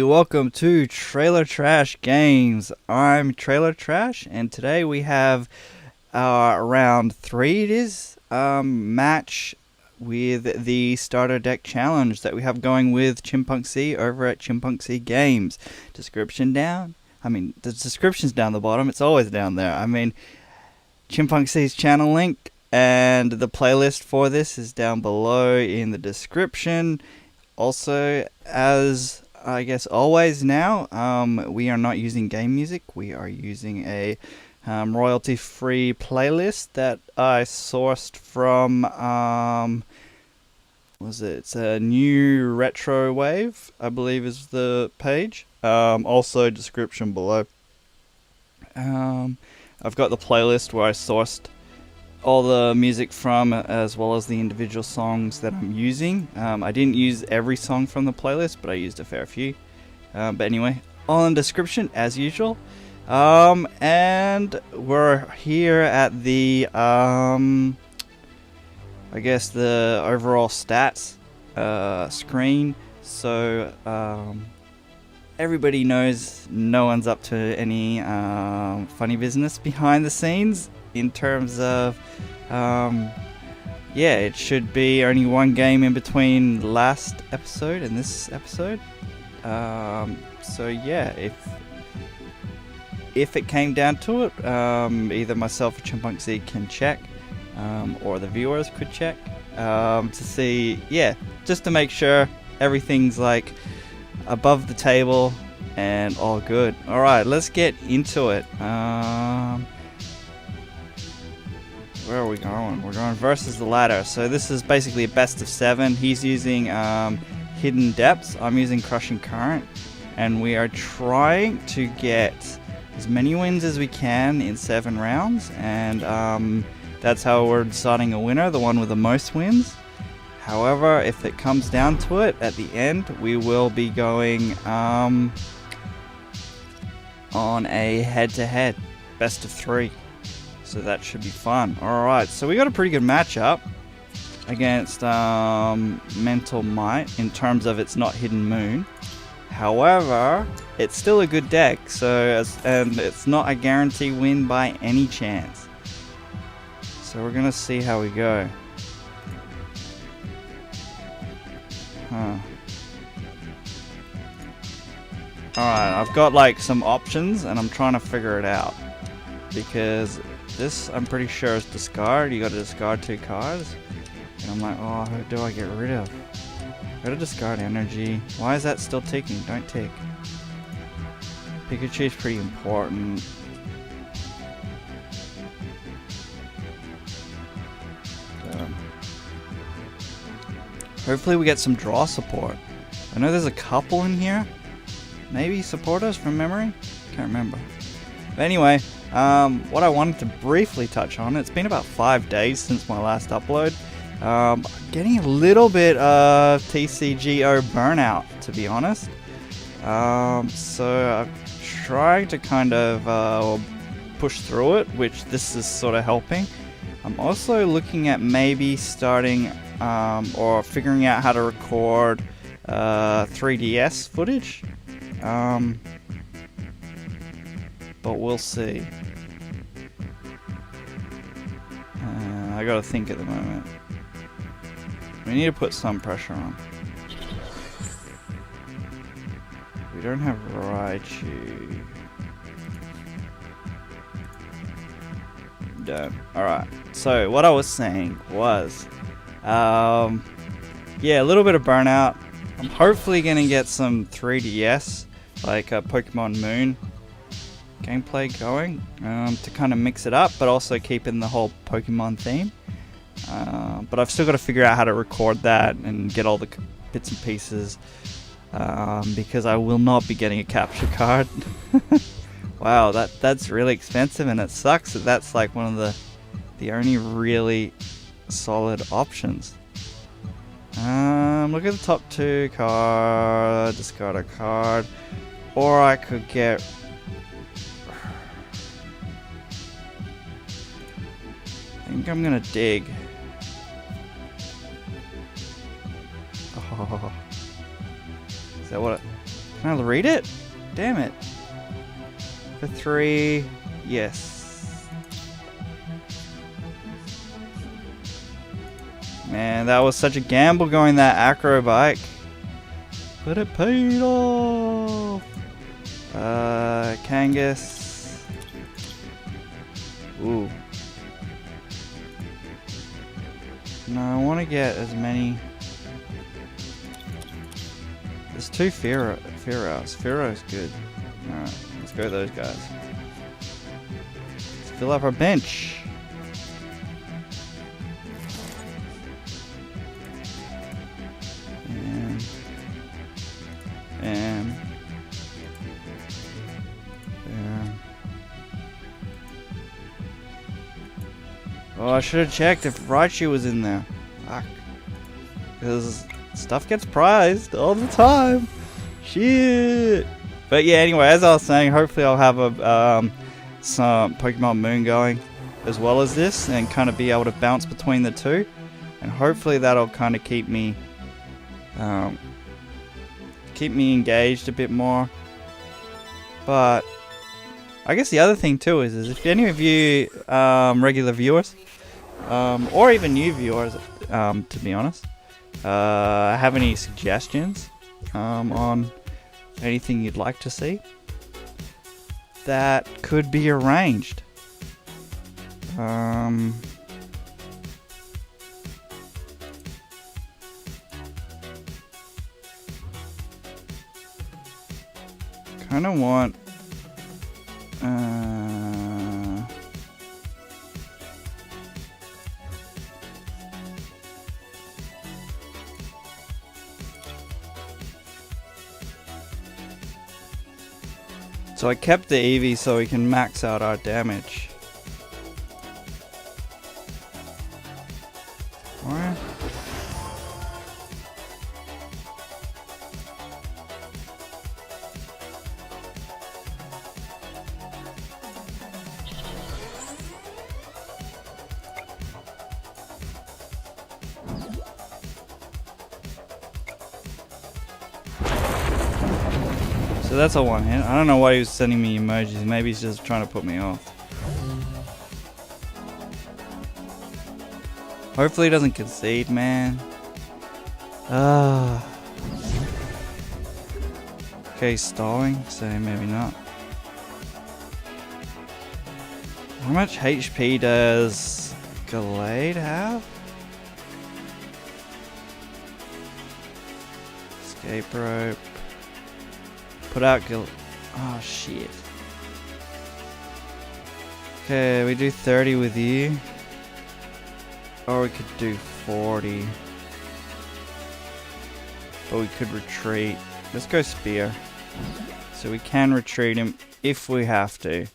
welcome to Trailer Trash Games. I'm Trailer Trash, and today we have round 3 it is, match with the starter deck challenge that we have going with Chimpunkzee over at Chimpunkzee Gamez. Description's down the bottom, it's always down there. Chimpunkzee's channel link and the playlist for this is down below in the description. Also, as I guess always now, we are not using game music. We are using a royalty-free playlist that I sourced from, it's a new retro wave, I believe is the page. Also description below. I've got the playlist where I sourced all the music from, as well as the individual songs that I'm using. I didn't use every song from the playlist, but I used a fair few. But anyway, all in the description as usual. And we're here at the I guess the overall stats screen. So everybody knows no one's up to any funny business behind the scenes. In terms of, it should be only one game in between last episode and this episode. So yeah, if it came down to it, either myself or Chimpunkzee can check, or the viewers could check, to see, just to make sure everything's like above the table and all good. Alright, let's get into it. Where are we going? We're going versus the ladder. So this is basically a best of 7. He's using Hidden Depths. I'm using Crushing Current. And we are trying to get as many wins as we can in 7 rounds. And that's how we're deciding a winner, the one with the most wins. However, if it comes down to it, at the end, we will be going on a head-to-head best of 3. So that should be fun. Alright, so we got a pretty good matchup against Mental Might in terms of it's not Hidden Moon. However, it's still a good deck, and it's not a guarantee win by any chance. So we're gonna see how we go. Alright, I've got like some options and I'm trying to figure it out. Because this, I'm pretty sure, is discard. You gotta discard 2 cards. And I'm like, oh, who do I get rid of? Gotta discard energy. Why is that still ticking? Don't tick. Pikachu is pretty important. Hopefully we get some draw support. I know there's a couple in here. Maybe supporters from memory? Can't remember. But anyway, what I wanted to briefly touch on, it's been about 5 days since my last upload. Getting a little bit of TCGO burnout, to be honest. So I'm trying to kind of push through it, which this is sort of helping. I'm also looking at maybe starting or figuring out how to record 3DS footage. But we'll see. I gotta think at the moment. We need to put some pressure on. We don't have Raichu. Done. Alright. So what I was saying was, a little bit of burnout. I'm hopefully gonna get some 3DS, like Pokemon Moon gameplay going, to kind of mix it up, but also keep in the whole Pokemon theme. But I've still got to figure out how to record that and get all the bits and pieces, because I will not be getting a capture card. Wow, that's really expensive, and it sucks that that's like one of the only really solid options. Look at the top 2 card, discard a card, or I could get. I think I'm gonna dig. Oh. Is that what Can I read it? Damn it. For 3, yes. Man, that was such a gamble going that Acro Bike. But it paid off. Kangas. Ooh. No, I want to get as many. There's 2 Fearows. Fearow's good. Alright, let's go with those guys. Let's fill up our bench. Oh, I should have checked if Raichu was in there. Fuck. Because stuff gets prized all the time. Shit. But yeah, anyway, as I was saying, hopefully I'll have a some Pokemon Moon going as well as this, and kind of be able to bounce between the two, and hopefully that'll kind of keep me engaged a bit more. But I guess the other thing too is if any of you regular viewers or even new viewers, to be honest, have any suggestions on anything you'd like to see that could be arranged. Kind of want so I kept the Eevee so we can max out our damage. Alright. So that's a one hit. I don't know why he was sending me emojis. Maybe he's just trying to put me off. Hopefully he doesn't concede, man. Okay, he's stalling, so maybe not. How much HP does Gallade have? Escape rope. Put out oh shit. Okay, we do 30 with you. Or we could do 40. But we could retreat. Let's go Spear. So we can retreat him if we have to.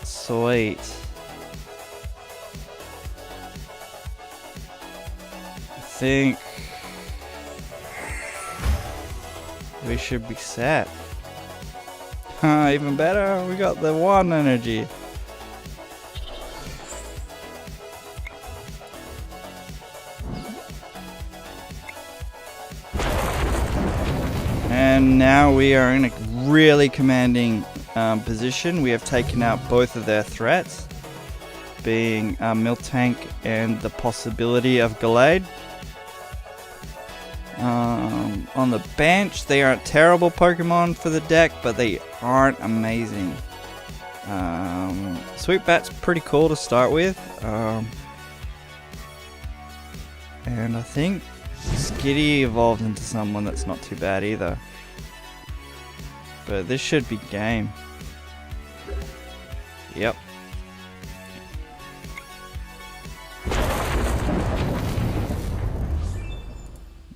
Sweet. I think we should be set. Even better, we got the 1 energy. And now we are in a really commanding position. We have taken out both of their threats, being Miltank and the possibility of Gallade. On the bench, they aren't terrible Pokemon for the deck, but they aren't amazing. Sweetbat's pretty cool to start with. And I think Skitty evolved into someone that's not too bad either. But this should be game. Yep.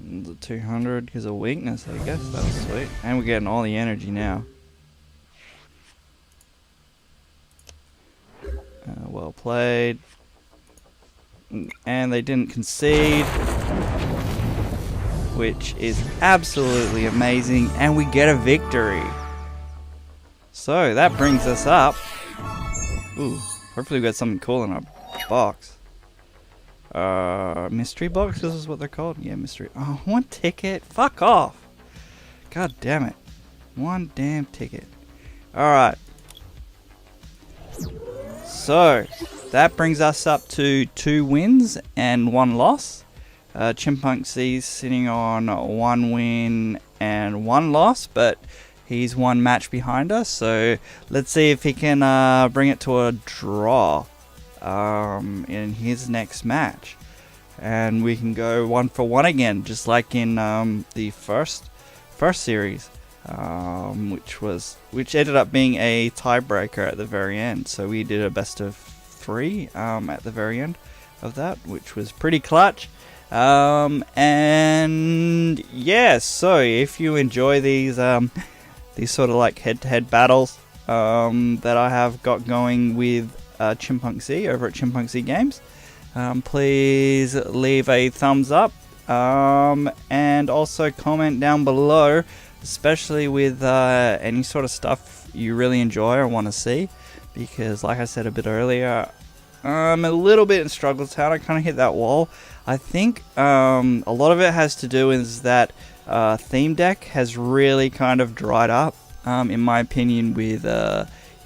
The 200 because of weakness, I guess. That was sweet. And we're getting all the energy now. Well played. And they didn't concede, which is absolutely amazing, and we get a victory. So that brings us up. Ooh, hopefully we got something cool in our box. mystery boxes is what they're called. Yeah, mystery. Oh, one ticket. Fuck off. God damn it. One damn ticket. Alright. So, that brings us up to 2 wins and 1 loss. Chimpunkzee's sitting on 1 win and 1 loss, but he's 1 match behind us. So, let's see if he can bring it to a draw in his next match. And we can go 1 for 1 again, just like in the first series. Which ended up being a tiebreaker at the very end. So we did a best of 3 at the very end of that, which was pretty clutch. And yeah, so if you enjoy these sort of like head-to-head battles that I have got going with Chimpunkzee over at Chimpunkzee Gamez, please leave a thumbs up and also comment down below, especially with any sort of stuff you really enjoy or want to see, because like I said a bit earlier, I'm a little bit in struggle town. I kind of hit that wall. I think a lot of it has to do with that theme deck has really kind of dried up, in my opinion, with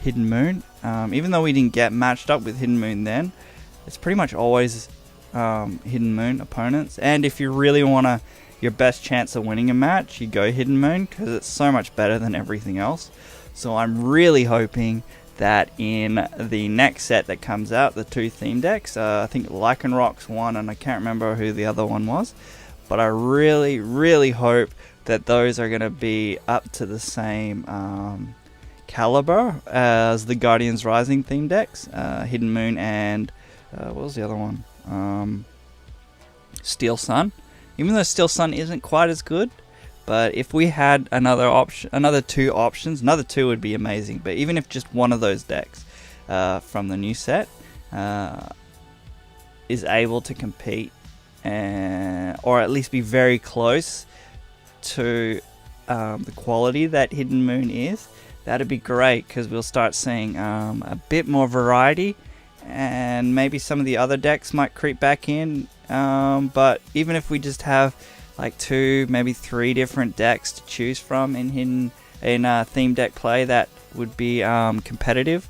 Hidden Moon. Even though we didn't get matched up with Hidden Moon then, it's pretty much always Hidden Moon opponents. And if you really want to your best chance of winning a match, you go Hidden Moon, because it's so much better than everything else. So I'm really hoping that in the next set that comes out, the 2 theme decks, I think Lycanroc's one, and I can't remember who the other one was, but I really, really hope that those are going to be up to the same caliber as the Guardians Rising theme decks, Hidden Moon and what was the other one? Steel Sun. Even though Steel Sun isn't quite as good, but if we had another 2 options, another 2 would be amazing. But even if just one of those decks from the new set is able to compete, or at least be very close to the quality that Hidden Moon is, that'd be great, because we'll start seeing a bit more variety, and maybe some of the other decks might creep back in. But even if we just have like 2, maybe 3 different decks to choose from in theme deck play that would be competitive,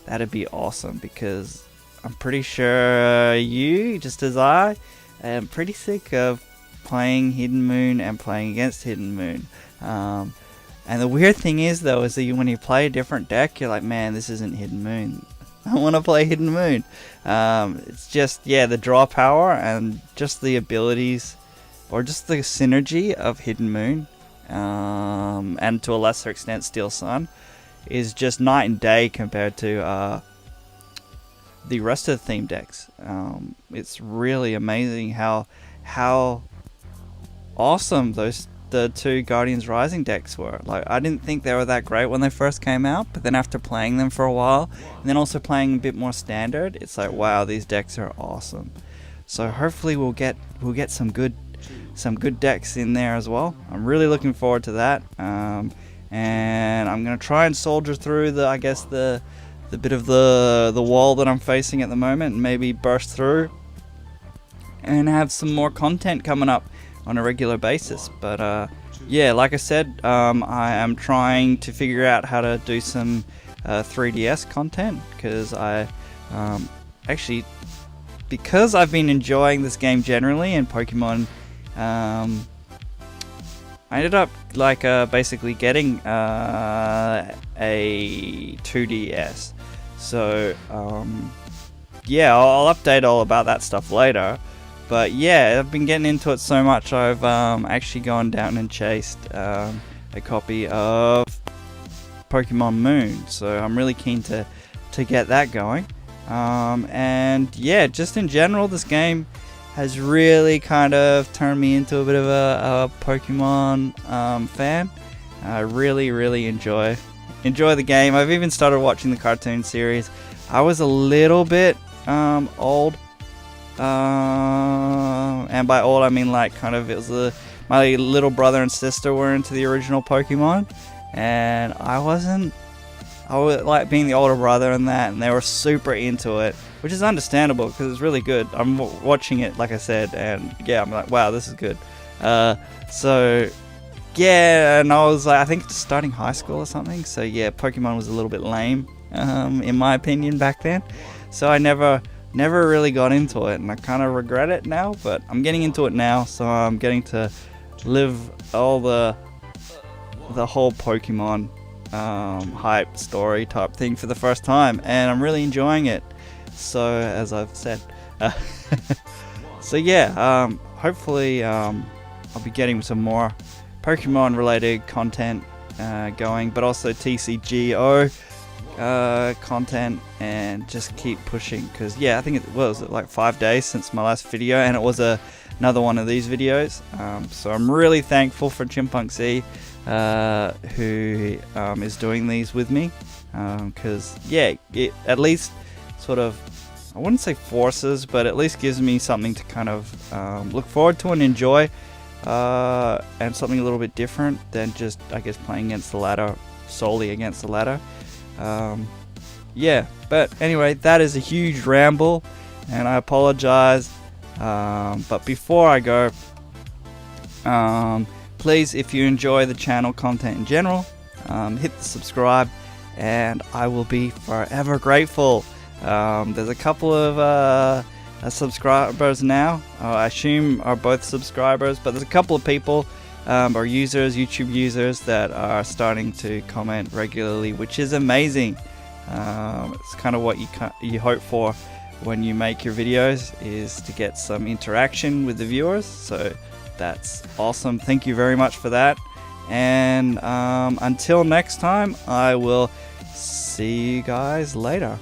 that'd be awesome, because I'm pretty sure you, just as I, am pretty sick of playing Hidden Moon and playing against Hidden Moon. And the weird thing is though, is that when you play a different deck, you're like, man, this isn't Hidden Moon. I want to play Hidden Moon. It's just, yeah, the draw power and just the abilities, or just the synergy of Hidden Moon, and to a lesser extent Steel Sun, is just night and day compared to the rest of the theme decks. It's really amazing how awesome the 2 Guardians Rising decks were. Like, I didn't think they were that great when they first came out, but then after playing them for a while, and then also playing a bit more standard, it's like, wow, these decks are awesome. So hopefully we'll get some good decks in there as well. I'm really looking forward to that. And I'm gonna try and soldier through the bit of the wall that I'm facing at the moment, and maybe burst through and have some more content coming up on a regular basis. But yeah, like I said, I am trying to figure out how to do some 3DS content, because because I've been enjoying this game generally, and Pokemon, I ended up basically getting a 2DS. So yeah, I'll update all about that stuff later. But yeah, I've been getting into it so much, I've actually gone down and chased a copy of Pokemon Moon. So I'm really keen to get that going. And yeah, just in general, this game has really kind of turned me into a bit of a Pokemon fan. I really enjoy the game. I've even started watching the cartoon series. I was a little bit old, and by old I mean like kind of, it was my little brother and sister were into the original Pokemon, and I wasn't I was like being the older brother and that, and they were super into it, which is understandable because it's really good. I'm watching it, like I said, and yeah, I'm like, wow, this is good. So yeah, and I was like, I think starting high school or something. So yeah, Pokemon was a little bit lame, in my opinion back then. So I never really got into it, and I kind of regret it now. But I'm getting into it now, so I'm getting to live all the whole Pokemon hype story type thing for the first time, and I'm really enjoying it. So as I've said, so yeah, hopefully I'll be getting some more Pokemon related content going, but also TCGO content, and just keep pushing, because yeah, I think it was like 5 days since my last video, and it was another one of these videos. So I'm really thankful for Chimpunkzee, who is doing these with me, because yeah, it at least sort of, I wouldn't say forces, but at least gives me something to kind of look forward to and enjoy, and something a little bit different than just, I guess, playing against the ladder, solely against the ladder. Yeah, but anyway, that is a huge ramble, and I apologize. But before I go, please, if you enjoy the channel content in general, hit the subscribe, and I will be forever grateful. There's a couple of subscribers now, I assume are both subscribers, but there's a couple of people, or users, YouTube users, that are starting to comment regularly, which is amazing. It's kind of what you hope for when you make your videos, is to get some interaction with the viewers, so that's awesome. Thank you very much for that, and until next time, I will see you guys later.